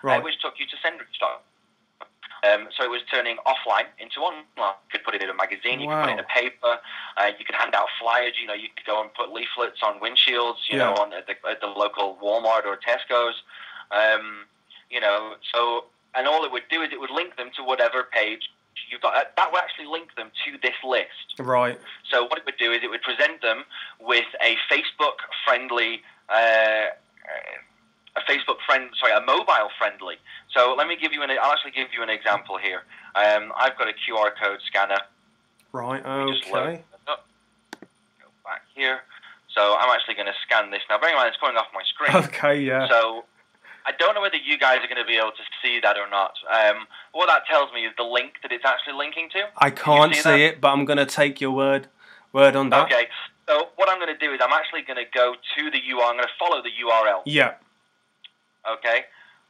right. which took you to SendReach. So it was turning offline into online. You could put it in a magazine, you could put it in a paper, you could hand out flyers, you could go and put leaflets on windshields, at the local Walmart or Tesco's, so, and all it would do is it would link them to whatever page you've got. That would actually link them to this list. Right. So what it would do is it would present them with a Facebook-friendly a mobile-friendly. So let me give you I'll actually give you an example here. I've got a QR code scanner. Right, okay. Go back here. So I'm actually going to scan this now. Bear in mind, it's coming off my screen. Okay, yeah. So I don't know whether you guys are going to be able to see that or not. What that tells me is the link that it's actually linking to. I can't see it, but I'm going to take your word on that. Okay. So what I'm going to do is I'm actually going to go to the URL. I'm going to follow the URL. Yeah. Okay.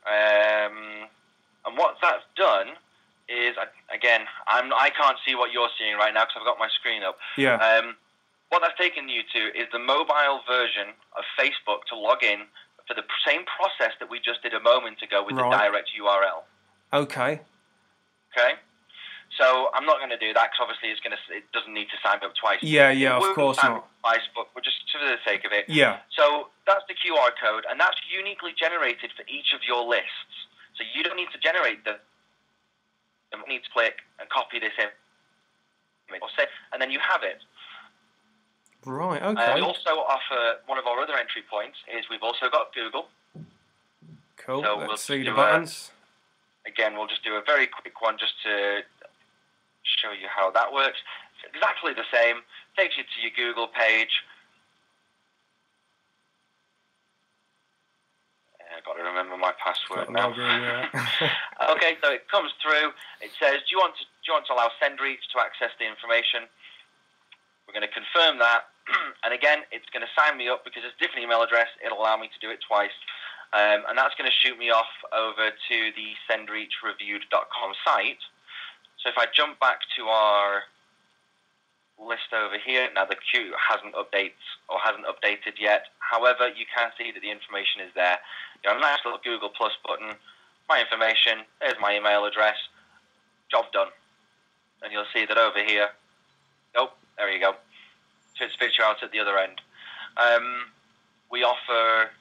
And what that's done is, again, I can't see what you're seeing right now because I've got my screen up. Yeah. What that's taken you to is the mobile version of Facebook to log in for the same process that we just did a moment ago with the direct URL. Okay. Okay. So I'm not going to do that because obviously it doesn't need to sign up twice. Yeah, of course not. Twice, but we're just for the sake of it. Yeah. So that's the QR code, and that's uniquely generated for each of your lists. So you don't need to generate them. You need to click and copy this in, and then you have it. Right. Okay. We also offer one of our other entry points is we've also got Google. Cool. So Let's see the buttons. Again, we'll just do a very quick one just to show you how that works. It's exactly the same. Takes you to your Google page. I've got to remember my password now. Okay, so it comes through. It says, do you want to allow SendReach to access the information? We're going to confirm that. And again, it's going to sign me up because it's a different email address. It'll allow me to do it twice. And that's going to shoot me off over to the SendReachReviewed.com site. So if I jump back to our list over here, now the queue hasn't updated yet. However, you can see that the information is there. You have a nice little Google Plus button, my information, there's my email address, job done. And you'll see that over here, there you go. So it spits you out at the other end. We offer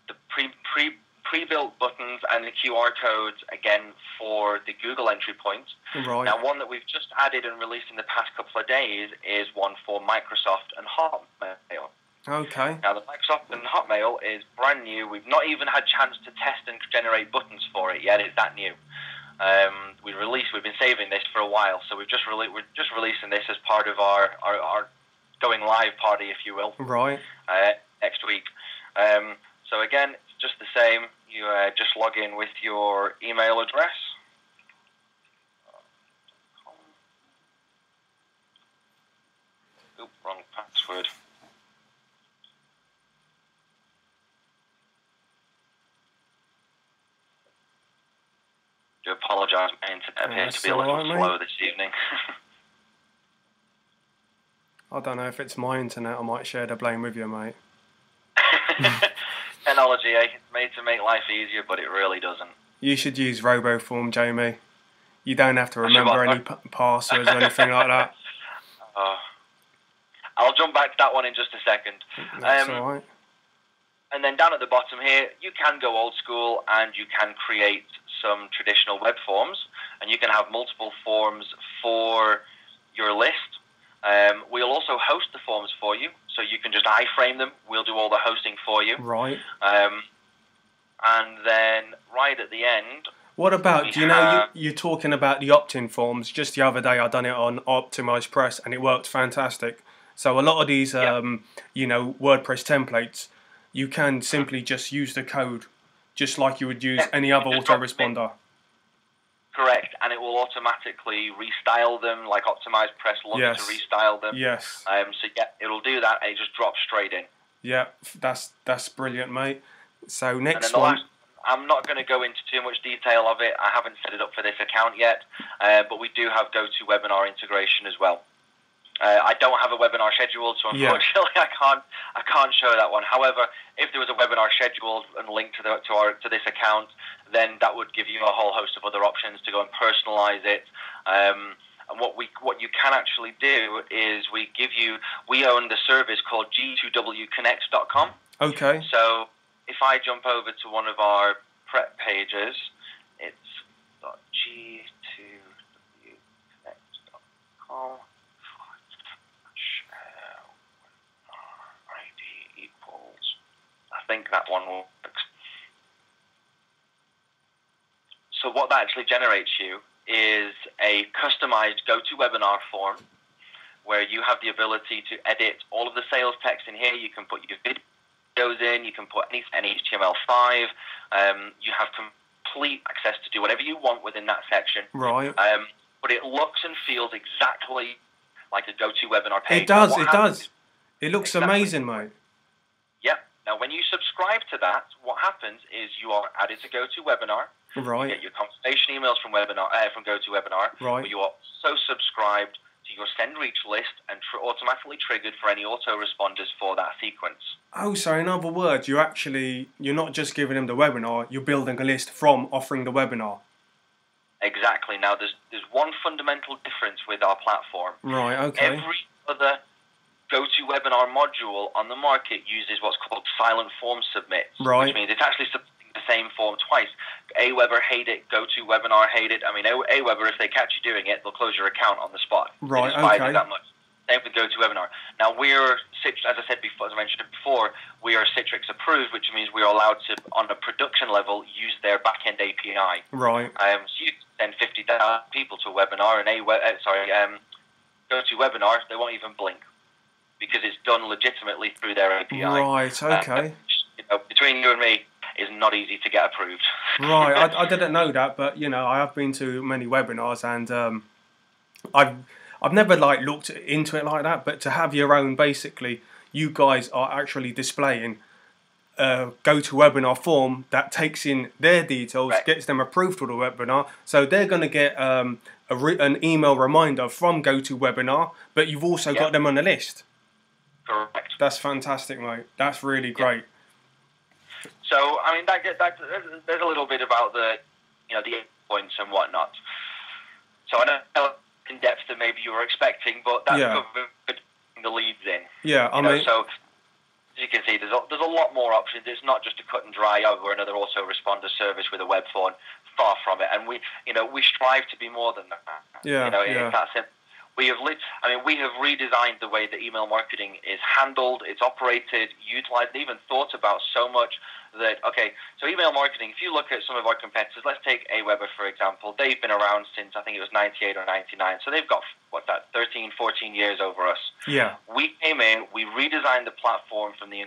the pre-built buttons and the QR codes, again, for the Google entry points. Right. Now, one that we've just added and released in the past couple of days is one for Microsoft and Hotmail. Okay. Now, the Microsoft and Hotmail is brand new. We've not even had a chance to test and generate buttons for it yet. It's that new. We've been saving this for a while, so we're just releasing this as part of our going live party, if you will. Right. Next week. So again, it's just the same. You just log in with your email address. Oop, wrong password. I do apologise, my internet appears to be a little slow this evening. I don't know if it's my internet. I might share the blame with you, mate. Technology, it's made to make life easier, but it really doesn't. You should use RoboForm, Jamie. You don't have to remember any passwords or anything like that. I'll jump back to that one in just a second. That's all right. And then down at the bottom here, you can go old school and you can create some traditional web forms, and you can have multiple forms for your list. We'll also host the forms for you, so you can just iframe them. We'll do all the hosting for you. Right. And then right at the end... What about, you're talking about the opt-in forms. Just the other day I done it on Optimize Press and it worked fantastic. So a lot of these, WordPress templates, you can simply just use the code, just like you would use any other autoresponder. Correct, and it will automatically restyle them, like Optimize Press loves to restyle them. Yes. So it'll do that, and it just drops straight in. Yeah, that's brilliant, mate. So next one. I'm not going to go into too much detail of it. I haven't set it up for this account yet, but we do have GoToWebinar integration as well. I don't have a webinar scheduled, so unfortunately I can't show that one. However, if there was a webinar scheduled and linked to this account, then that would give you a whole host of other options to go and personalize it. And what you can actually do is we own the service called g2wconnect.com. Okay. So if I jump over to one of our prep pages, it's g2wconnect.com. ID equals. I think that one works. So what that actually generates you is a customized GoToWebinar form where you have the ability to edit all of the sales text in here. You can put your videos in. You can put any HTML5. You have complete access to do whatever you want within that section. Right. But it looks and feels exactly like a GoToWebinar page. It does. It does. It looks amazing, mate. Yep. Now, when you subscribe to that, what happens is you are added to GoToWebinar. Right. You get your confirmation emails from GoToWebinar. Right. But you are also subscribed to your SendReach list and automatically triggered for any autoresponders for that sequence. Oh, so in other words, you're not just giving them the webinar, you're building a list from offering the webinar. Exactly. Now, there's one fundamental difference with our platform. Right, okay. Every other GoToWebinar module on the market uses what's called silent form submits. Right. Which means it's actually submitting the same form twice. Aweber hate it, GoToWebinar hate it. I mean, Aweber, if they catch you doing it, they'll close your account on the spot. Right, they despise okay. it that much. Same with GoToWebinar. Now, as I mentioned before, we are Citrix approved, which means we are allowed to, on a production level, use their backend API. Right. So you can send 50,000 people to a webinar, and GoToWebinar, they won't even blink because it's done legitimately through their API. Right, okay. Between you and me, is not easy to get approved. Right, I didn't know that, but I have been to many webinars, and I've never looked into it like that. But to have your own, basically, you guys are actually displaying a GoToWebinar form that takes in their details, right, gets them approved for the webinar. So they're going to get an email reminder from GoToWebinar, but you've also got them on the list. Correct. That's fantastic, mate. That's really great. So, I mean, there's a little bit about the points and whatnot. So I know in depth that maybe you were expecting, but that's covered the leads in. Yeah, I mean. So, as you can see, there's a lot more options. It's not just a cut and dry, we're another autoresponder service with a web form. Far from it, and we strive to be more than that. Yeah, It's that simple. We have redesigned the way that email marketing is handled, it's operated, utilized, and even thought about so much that, so email marketing, if you look at some of our competitors, let's take Aweber, for example. They've been around since, I think it was 98 or 99, so they've got, 13, 14 years over us. Yeah. We came in, we redesigned the platform from the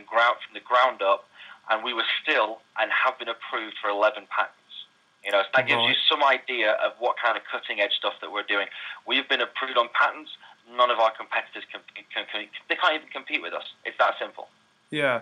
ground up, and we were still and have been approved for 11 patents. So that gives you some idea of what kind of cutting-edge stuff that we're doing. We've been approved on patents. None of our competitors they can't even compete with us. It's that simple. Yeah.